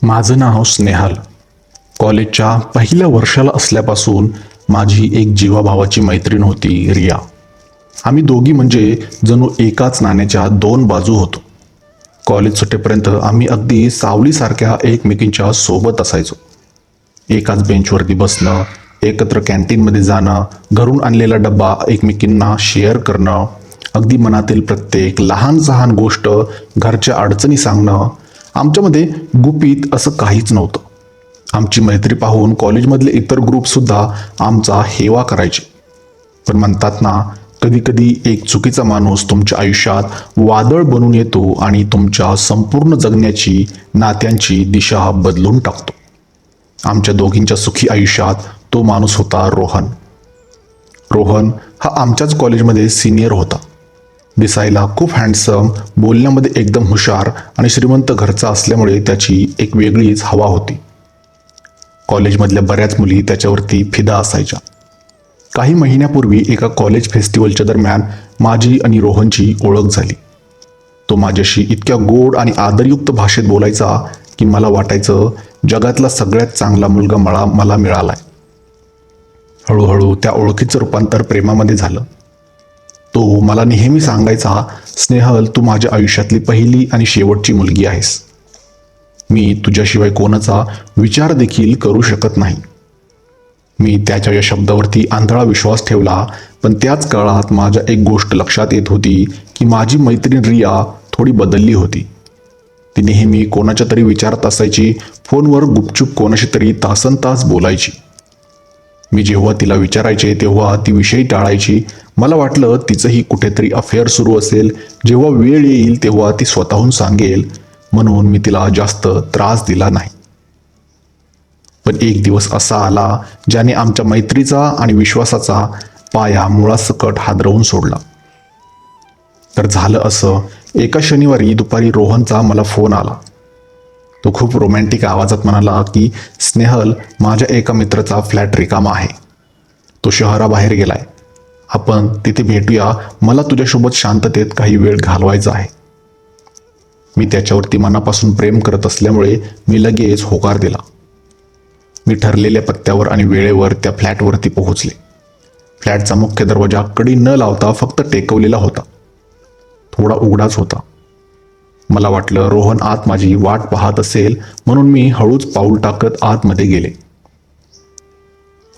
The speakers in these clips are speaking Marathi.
माझं नाव स्नेहल. कॉलेजच्या पहिल्या वर्षाला असल्यापासून माझी एक जीवाभावाची मैत्रीण होती रिया. आम्ही दोघी म्हणजे जणू एकाच नाण्याच्या दोन बाजू होतो. कॉलेज सुटेपर्यंत आम्ही अगदी सावलीसारख्या एकमेकींच्या सोबत असायचो. एकाच बेंचवरती बसणं, एकत्र कॅन्टीनमध्ये जाणं, घरून आणलेला डब्बा एकमेकींना शेअर करणं, अगदी मनातील प्रत्येक लहान सहान गोष्ट घरच्या अडचणी सांगणं. आमच्यामध्ये गुपित असं काहीच नव्हतं. आमची मैत्री पाहून कॉलेजमधले इतर ग्रुपसुद्धा आमचा हेवा करायचे. पण म्हणतात ना, कधी कधी एक चुकीचा माणूस तुमच्या आयुष्यात वादळ बनून येतो आणि तुमच्या संपूर्ण जगण्याची, नात्यांची दिशा बदलून टाकतो. आमच्या दोघींच्या सुखी आयुष्यात तो माणूस होता रोहन. रोहन हा आमच्याच कॉलेजमध्ये सिनियर होता. दिसायला खूप हँडसम, बोलण्यामध्ये एकदम हुशार आणि श्रीमंत घरचा असल्यामुळे त्याची एक वेगळीच हवा होती. कॉलेजमधल्या बऱ्याच मुली त्याच्यावरती फिदा असायच्या. काही महिन्यापूर्वी एका कॉलेज फेस्टिवलच्या दरम्यान माझी आणि रोहनची ओळख झाली. तो माझ्याशी इतक्या गोड आणि आदरयुक्त भाषेत बोलायचा की मला वाटायचं जगातला सगळ्यात चांगला मुलगा मला मिळालाय. हळूहळू त्या ओळखीचं रूपांतर प्रेमामध्ये झालं. तो मला नेहमी सांगायचा, स्नेहल, तू माझ्या आयुष्यातली पहिली आणि शेवटची मुलगी आहेस. मी तुझ्याशिवाय कोणाचा विचार देखील करू शकत नाही. मी त्याच्या या शब्दावरती आंधळा विश्वास ठेवला. पण त्याच काळात माझ्या एक गोष्ट लक्षात येत होती की माझी मैत्रीण रिया थोडी बदलली होती. ती नेहमी कोणाच्या तरी विचारात असायची, फोनवर गुपचूप कोणाशी तरी तासनतास बोलायची. मी जेव्हा तिला विचारायचे तेव्हा ती विषय टाळायची. मला वाटलं तिचंही कुठेतरी अफेअर सुरू असेल. जेव्हा वेळ येईल तेव्हा ती स्वतःहून सांगेल, म्हणून मी तिला जास्त त्रास दिला नाही. पण एक दिवस असा आला ज्याने आमच्या मैत्रीचा आणि विश्वासाचा पाया मुळासकट हादरवून सोडला. तर झालं असं, एका शनिवारी दुपारी रोहनचा मला फोन आला. तो खूप रोमॅन्टिक आवाजात म्हणाला की स्नेहल, माझ्या एका मित्राचा फ्लॅट रिकामा आहे. तो शहराबाहेर गेलाय. आपण तिथे भेटूया. मला तुझ्यासोबत शांततेत काही वेळ घालवायचा आहे. मी त्याच्यावरती मनापासून प्रेम करत असल्यामुळे मी लगेच होकार दिला. मी ठरलेल्या पत्त्यावर आणि वेळेवर त्या फ्लॅटवरती पोहोचले. फ्लॅटचा मुख्य दरवाजा कडी न लावता फक्त टेकवलेला होता. थोडा उघडाच होता. मला वाटलं रोहन आत माझी वाट पाहत असेल, म्हणून मी हळूच पाऊल टाकत आतमध्ये गेले.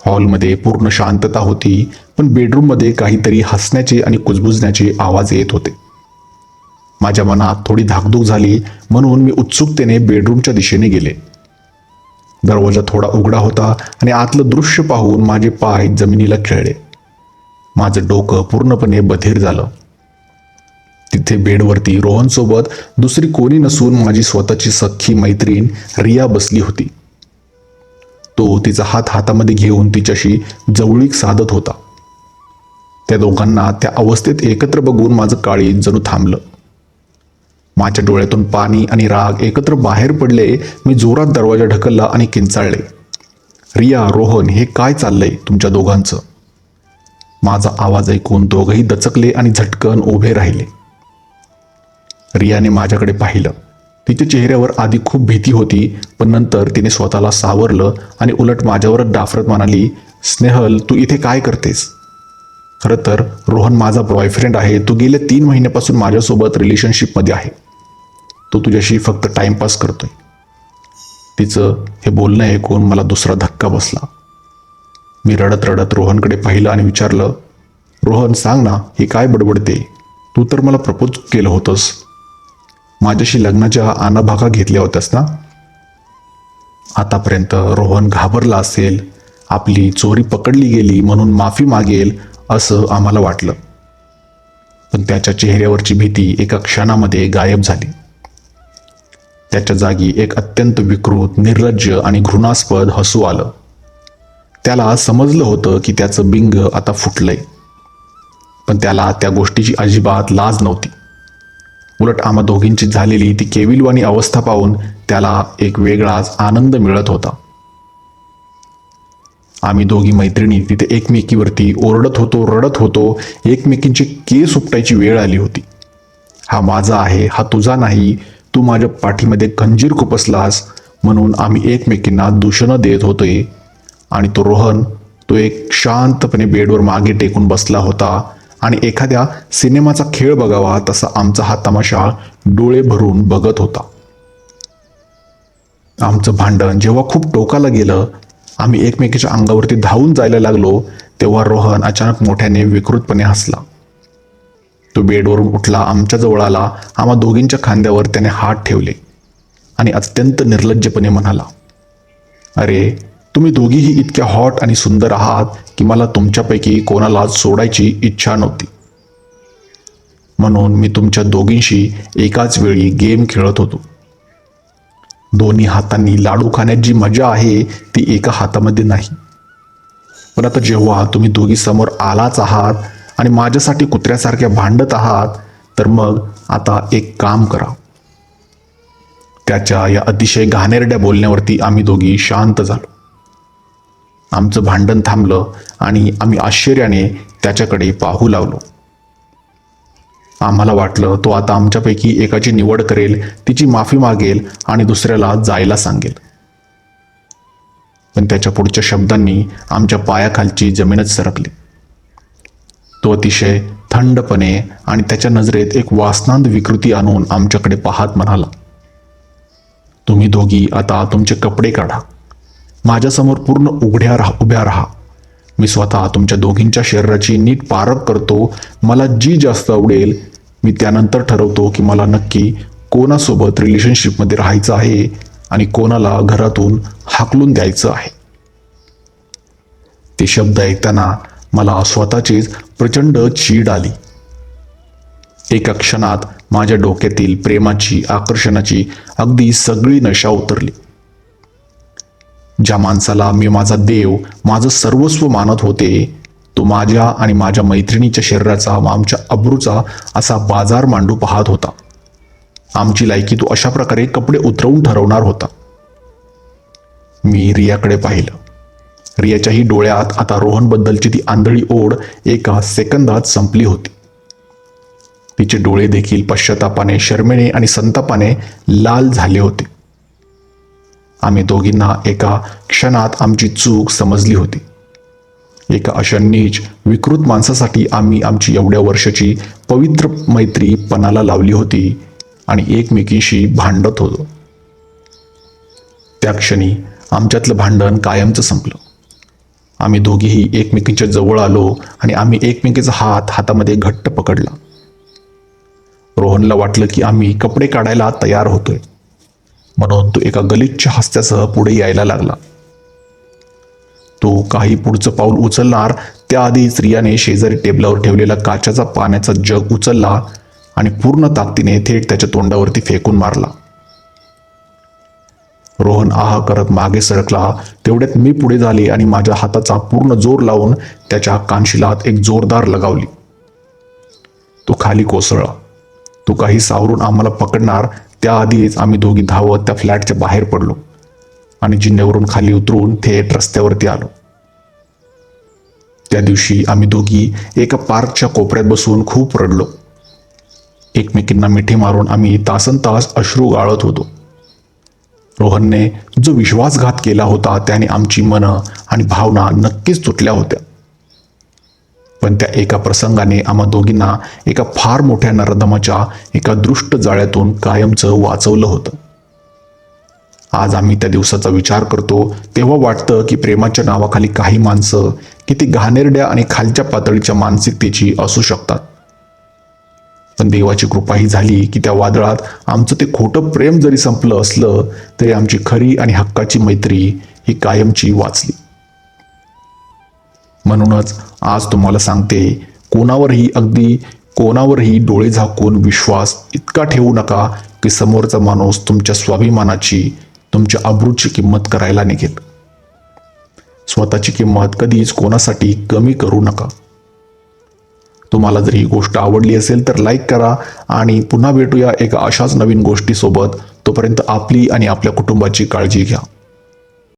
हॉलमध्ये पूर्ण शांतता होती, पण बेडरूममध्ये काहीतरी हसण्याचे आणि कुजबुजण्याचे आवाज येत होते. माझ्या मनात थोडी धाकधूक झाली, म्हणून मी उत्सुकतेने बेडरूमच्या दिशेने गेले. दरवाजा थोडा उघडा होता आणि आतलं दृश्य पाहून माझे पाय जमिनीला खिळले. माझं डोकं पूर्णपणे बधीर झालं. तिथे बेडवरती रोहनसोबत दुसरी कोणी नसून माझी स्वतःची सख्खी मैत्रीण रिया बसली होती. तो तिचा हात हातामध्ये घेऊन तिच्याशी जवळीक साधत होता. त्या दोघांना त्या अवस्थेत एकत्र बघून माझं काळीज जणू थांबलं. माझ्या डोळ्यातून पाणी आणि राग एकत्र बाहेर पडले. मी जोरात दरवाजा ढकलला आणि किंचाळले, रिया, रोहन, हे काय चाललंय तुमच्या दोघांचं? माझा आवाज ऐकून दोघंही दचकले आणि झटकन उभे राहिले. रियाने माझ्याकडे पाहिलं. तिच्या चेहऱ्यावर आधी खूप भीती होती, पण नंतर तिने स्वतःला सावरलं आणि उलट माझ्यावरच डाफरत म्हणाली, स्नेहल, तू इथे काय करतेस? खरं तर रोहन माझा बॉयफ्रेंड आहे. तो गेल्या 3 महिन्यापासून माझ्यासोबत रिलेशनशिपमध्ये आहे. तो तुझ्याशी फक्त टाइमपास करतोय. तिचं हे बोलणं ऐकून मला दुसरा धक्का बसला. मी रडत रडत रोहनकडे पाहिलं आणि विचारलं, रोहन, सांग ना, हे काय बडबडते? तू तर मला प्रपोज केलं होतंस. माझ्याशी लग्नाच्या आणाभागा घेतल्या होत्यास ना? आतापर्यंत रोहन घाबरला असेल, आपली चोरी पकडली गेली म्हणून माफी मागेल असं आम्हाला वाटलं. पण त्याच्या चेहऱ्यावरची भीती एका क्षणामध्ये गायब झाली. त्याच्या जागी एक अत्यंत विकृत, निर्लज्ज आणि घृणास्पद हसू आलं. त्याला समजलं होतं की त्याचं बिंग आता फुटलंय. पण त्याला त्या गोष्टीची अजिबात लाज नव्हती. उलट आम्हा दोघींची झालेली ती केविलवाणी अवस्था पाहून त्याला एक वेगळाच आनंद मिळत होता. आम्ही दोघी मैत्रिणी तिथे एकमेकीवरती ओरडत होतो, रडत होतो. एकमेकींचे केस उपटायची वेळ आली होती. हा माझा आहे, हा तुझा नाही. तू माझ्या पाठीमध्ये खंजीर खुपसलास. म्हणून आम्ही एकमेकींना दूषणं देत होते. आणि तो रोहन एक शांतपणे बेडवर मागे टेकून बसला होता आणि एखाद्या सिनेमाचा खेळ बघावा तसा आमचा हा तमाशा डोळे भरून बघत होता. आमचं भांडण जेव्हा खूप टोकाला गेलं, आम्ही एकमेकीच्या अंगावरती धावून जायला लागलो, तेव्हा रोहन अचानक मोठ्याने विकृतपणे हसला. तो बेडवरून उठला, आमच्या जवळ आला, आम्हा दोघींच्या खांद्यावर त्याने हात ठेवले आणि अत्यंत निर्लज्जपणे म्हणाला, अरे तुम्ही दोघीही इतक्या हॉट आणि सुंदर आहात की मला तुमच्यापैकी कोणाला सोडायची इच्छा नव्हती. म्हणून मी तुमच्या दोघींशी एकाच वेळी गेम खेळत होतो. दोन्ही हातांनी लाडू खाण्यात जी मजा आहे ती एका हातामध्ये नाही. पण आता जेव्हा तुम्ही दोघी समोर आलाच आहात आणि माझ्यासाठी कुत्र्यासारख्या भांडत आहात, तर मग आता एक काम करा. त्याच्या या अतिशय घाणेरड्या बोलण्यावरती आम्ही दोघी शांत झालो. आमचं भांडण थांबलं आणि आम्ही आश्चर्याने त्याच्याकडे पाहू लागलो. आम्हाला वाटलं तो आता आमच्यापैकी एकाची निवड करेल, तिची माफी मागेल आणि दुसऱ्याला जायला सांगेल. पण त्याच्या पुढच्या शब्दांनी आमच्या पायाखालची जमीनच सरकली. तो अतिशय थंडपणे आणि त्याच्या नजरेत एक वासनांद विकृती आणून आमच्याकडे पाहत म्हणाला, तुम्ही दोघी आता तुमचे कपडे काढा, माझ्यासमोर पूर्ण उभ्या राहा. मी स्वतः तुमच्या दोघींच्या शरीराची नीट पारख करतो. मला जी जास्त आवडेल मी त्यानंतर ठरवतो की मला नक्की कोणासोबत रिलेशनशिपमध्ये राहायचं आहे आणि कोणाला घरातून हाकलून द्यायचं आहे. ते शब्द ऐकताना मला स्वतःचीच प्रचंड चीड आली. एका क्षणात माझ्या डोक्यातील प्रेमाची, आकर्षणाची अगदी सगळी नशा उतरली. ज्या माणसाला मी माझा देव, माझं सर्वस्व मानत होते, तो माझ्या आणि माझ्या मैत्रिणीच्या शरीराचा, आमच्या अब्रूचा असा बाजार मांडू पाहत होता. आमची लायकी तो अशा प्रकारे कपडे उतरवून ठरवणार होता. मी रियाकडे पाहिलं. रियाच्याही डोळ्यात आता रोहनबद्दलची ती आंधळी ओढ एका सेकंदात संपली होती. तिचे डोळे देखील पश्चातापाने, शरमेने आणि संतापाने लाल झाले होते. आम्ही दोघींना एका क्षणात आमची चूक समजली होती. एका अशा नीच, विकृत माणसासाठी आम्ही आमची एवढ्या वर्षाची पवित्र मैत्री पणाला लावली होती आणि एकमेकींशी भांडत होतो. त्या क्षणी आमच्यातलं भांडण कायमचं संपलं. आम्ही दोघीही एकमेकींच्या जवळ आलो आणि आम्ही एकमेकीचा हात हातामध्ये घट्ट पकडला. रोहनला वाटलं की आम्ही कपडे काढायला तयार होतोय, म्हणून तो एका गलिच्छ हास्यासह पुढे यायला लागला. तो काही पुढचं पाऊल उचलणार त्याआधीच रियाने शेजारी टेबलावर ठेवलेला काचेचा पाण्याचा जग उचलला आणि पूर्ण ताकदीने थेट त्याच्या तोंडावरती फेकून मारला. रोहन आह करत मागे सरकला. तेवढ्यात मी पुढे झाले आणि माझ्या हाताचा पूर्ण जोर लावून त्याच्या कानशिलात एक जोरदार लगावली. तो खाली कोसळला. तो काही सावरून आम्हाला पकडणार त्याआधीच आम्ही दोघी धावत त्या फ्लॅटच्या बाहेर पडलो आणि जिन्यावरून खाली उतरून थेट रस्त्यावरती आलो. त्या दिवशी आम्ही दोघी एका पार्कच्या कोपऱ्यात बसून खूप रडलो. एकमेकींना मिठी मारून आम्ही तासनतास अश्रू गाळत होतो. रोहनने जो विश्वासघात केला होता त्याने आमची मनं आणि भावना नक्कीच तुटल्या होत्या. पण त्या एका प्रसंगाने आम्हा दोघींना एका फार मोठ्या नरदमाच्या एका दृष्ट जाळ्यातून कायमचं वाचवलं होतं. आज आम्ही त्या दिवसाचा विचार करतो तेव्हा वाटतं की प्रेमाच्या नावाखाली काही माणसं किती घाणेरड्या आणि खालच्या पातळीच्या मानसिकतेची असू शकतात. पण देवाची कृपा ही झाली की त्या वादळात आमचं ते खोटं प्रेम जरी संपलं असलं तरी आमची खरी आणि हक्काची मैत्री ही कायमची वाचली. म्हणूनच आज तुम्हाला सांगते, कोणावरही डोळे झाकून विश्वास इतका ठेवू नका की समोरचा माणूस तुमच्या स्वाभिमानाची, तुमच्या अब्रूची किंमत करायला निघेल. स्वतःची किंमत कधीच कोणासाठी कमी करू नका. तुम्हाला जर ही गोष्ट आवडली असेल तर लाईक करा आणि पुन्हा भेटूया एका अशाच नवीन गोष्टीसोबत. तोपर्यंत आपली आणि आपल्या कुटुंबाची काळजी घ्या.